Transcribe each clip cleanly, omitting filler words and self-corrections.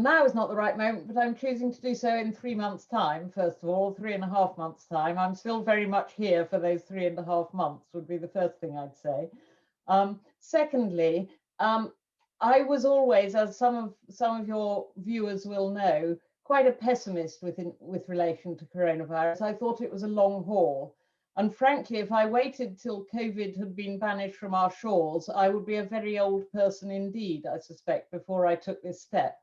now is not the right moment, but I'm choosing to do so in 3 months' time, first of all, 3.5 months' time. I'm still very much here for those 3.5 months, would be the first thing I'd say. Secondly, I was always, as some of your viewers will know, quite a pessimist with relation to coronavirus. I thought it was a long haul. And frankly, if I waited till COVID had been banished from our shores, I would be a very old person indeed, I suspect, before I took this step.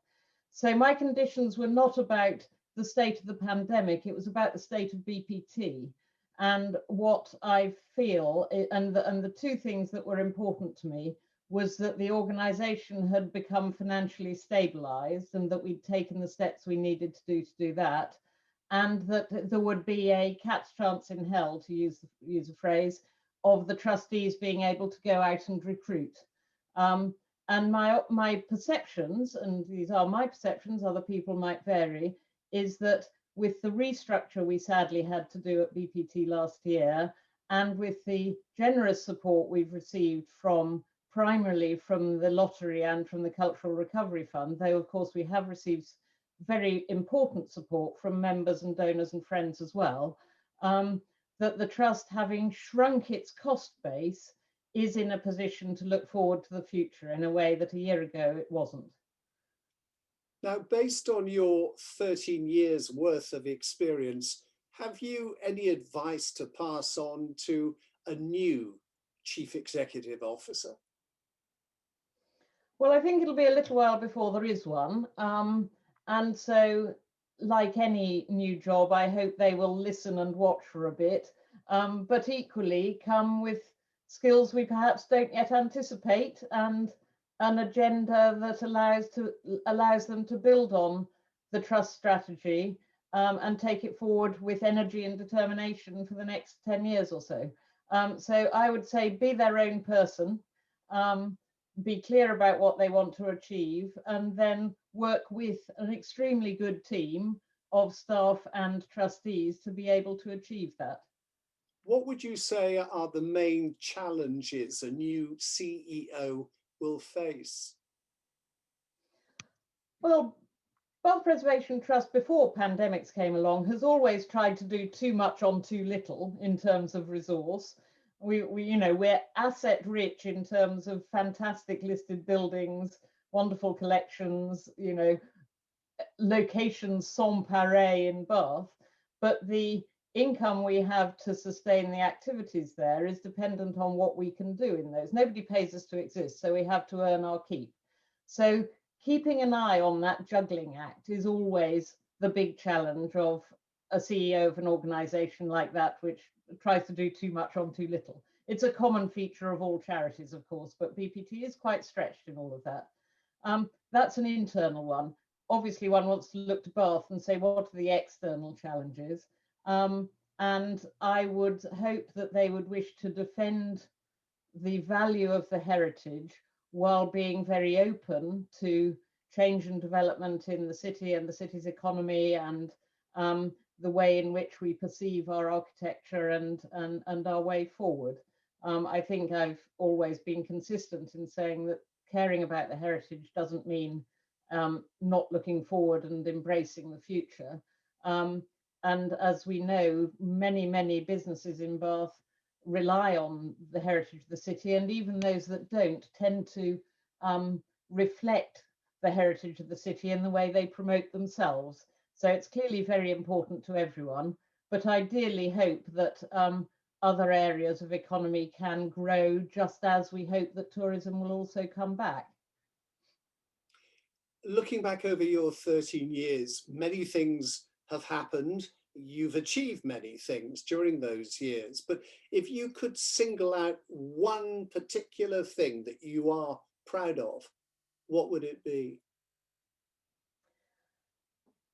So my conditions were not about the state of the pandemic, it was about the state of BPT. And what I feel, and the two things that were important to me, was that the organization had become financially stabilized and that we'd taken the steps we needed to do that, and that there would be a cat's chance in hell, to use a phrase, of the trustees being able to go out and recruit. And my perceptions, and these are my perceptions, other people might vary, is that with the restructure we sadly had to do at BPT last year, and with the generous support we've received primarily from the lottery and from the Cultural Recovery Fund, though of course we have received very important support from members and donors and friends as well, that the Trust, having shrunk its cost base, is in a position to look forward to the future in a way that a year ago it wasn't. Now, based on your 13 years worth of experience, have you any advice to pass on to a new Chief Executive Officer? Well, I think it'll be a little while before there is one. And so, like any new job, I hope they will listen and watch for a bit, but equally come with skills we perhaps don't yet anticipate, and an agenda that allows them to build on the Trust strategy and take it forward with energy and determination for the next 10 years or so. So I would say be their own person, be clear about what they want to achieve, and then work with an extremely good team of staff and trustees to be able to achieve that. What would you say are the main challenges a new CEO will face? Well, Bath Preservation Trust, before pandemics came along, has always tried to do too much on too little in terms of resource. We're asset rich in terms of fantastic listed buildings, wonderful collections, locations sans pareil in Bath, but the income we have to sustain the activities there is dependent on what we can do in those. Nobody pays us to exist, so we have to earn our keep. So keeping an eye on that juggling act is always the big challenge of a CEO of an organization like that, which tries to do too much on too little. It's a common feature of all charities, of course, but BPT is quite stretched in all of that. That's an internal one. Obviously, one wants to look to Bath and say, what are the external challenges? And I would hope that they would wish to defend the value of the heritage while being very open to change and development in the city and the city's economy, and the way in which we perceive our architecture and our way forward. I think I've always been consistent in saying that caring about the heritage doesn't mean not looking forward and embracing the future. And as we know, many businesses in Bath rely on the heritage of the city, and even those that don't tend to reflect the heritage of the city in the way they promote themselves. So it's clearly very important to everyone, but I dearly hope that other areas of economy can grow, just as we hope that tourism will also come back. Looking back over your 13 years, many things have happened. You've achieved many things during those years, but if you could single out one particular thing that you are proud of, what would it be?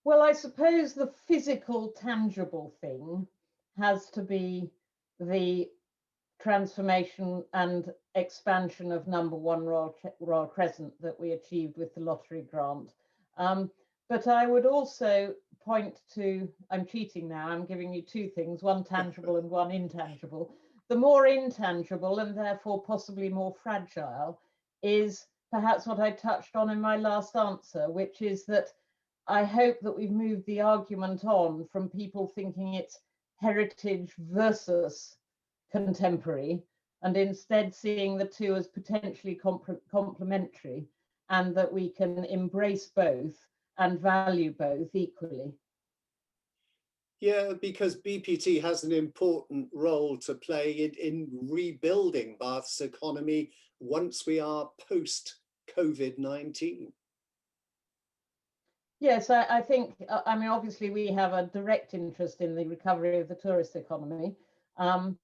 Well, I suppose the physical, tangible thing has to be the transformation and expansion of number 1 Royal Crescent that we achieved with the lottery grant. But I would also point to, I'm cheating now, I'm giving you two things, one tangible and one intangible. The more intangible, and therefore possibly more fragile, is perhaps what I touched on in my last answer, which is that I hope that we've moved the argument on from people thinking it's heritage versus contemporary, and instead seeing the two as potentially complementary, and that we can embrace both and value both equally. Yeah, because BPT has an important role to play in rebuilding Bath's economy once we are post-COVID-19. Yes, I think, I mean, obviously we have a direct interest in the recovery of the tourist economy. And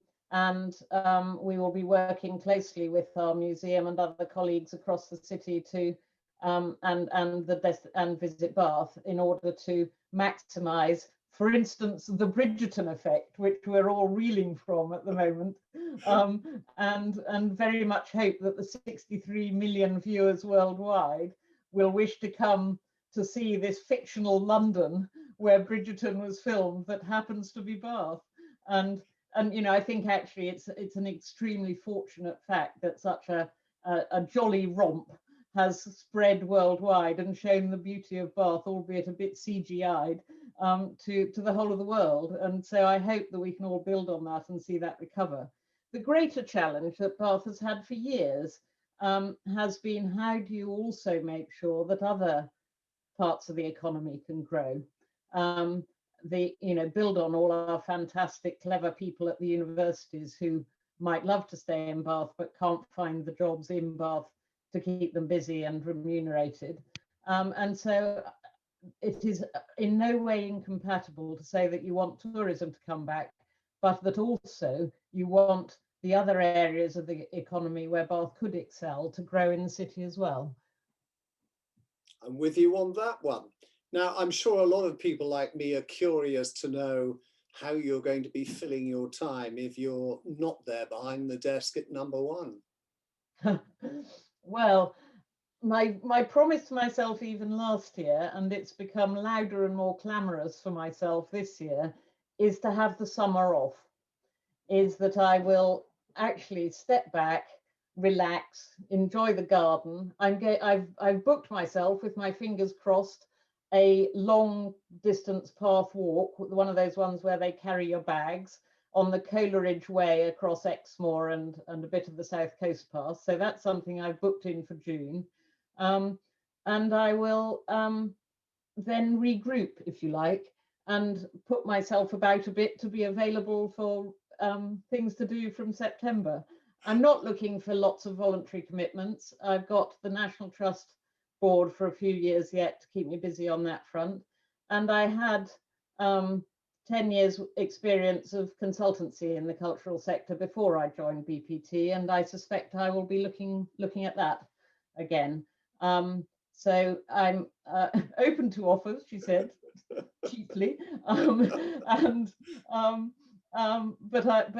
we will be working closely with our museum and other colleagues across the city to and Visit Bath in order to maximise, for instance, the Bridgerton effect, which we're all reeling from at the moment, and very much hope that the 63 million viewers worldwide will wish to come to see this fictional London where Bridgerton was filmed that happens to be Bath. And you know, I think actually it's an extremely fortunate fact that such a jolly romp has spread worldwide and shown the beauty of Bath, albeit a bit CGI'd, to the whole of the world. And so I hope that we can all build on that and see that recover. The greater challenge that Bath has had for years has been, how do you also make sure that other parts of the economy can grow? Build on all our fantastic, clever people at the universities who might love to stay in Bath but can't find the jobs in Bath to keep them busy and remunerated. And so it is in no way incompatible to say that you want tourism to come back, but that also you want the other areas of the economy where Bath could excel to grow in the city as well. I'm with you on that one. Now, I'm sure a lot of people like me are curious to know how you're going to be filling your time if you're not there behind the desk at number one. Well, my promise to myself even last year, and it's become louder and more clamorous for myself this year, is to have the summer off. Is that I will actually step back, relax, enjoy the garden. I've booked myself, with my fingers crossed, a long distance path walk, one of those ones where they carry your bags, on the Coleridge Way across Exmoor and a bit of the South Coast Pass. So that's something I've booked in for June. And I will then regroup, if you like, and put myself about a bit to be available for things to do from September. I'm not looking for lots of voluntary commitments. I've got the National Trust board for a few years yet to keep me busy on that front. And I had 10 years experience of consultancy in the cultural sector before I joined BPT, and I suspect I will be looking at that again. So I'm open to offers, she said, cheaply, but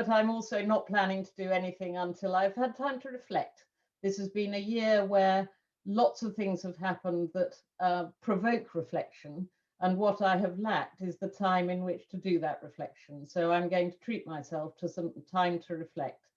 I'm also not planning to do anything until I've had time to reflect. This has been a year where lots of things have happened that provoke reflection, and what I have lacked is the time in which to do that reflection. So I'm going to treat myself to some time to reflect.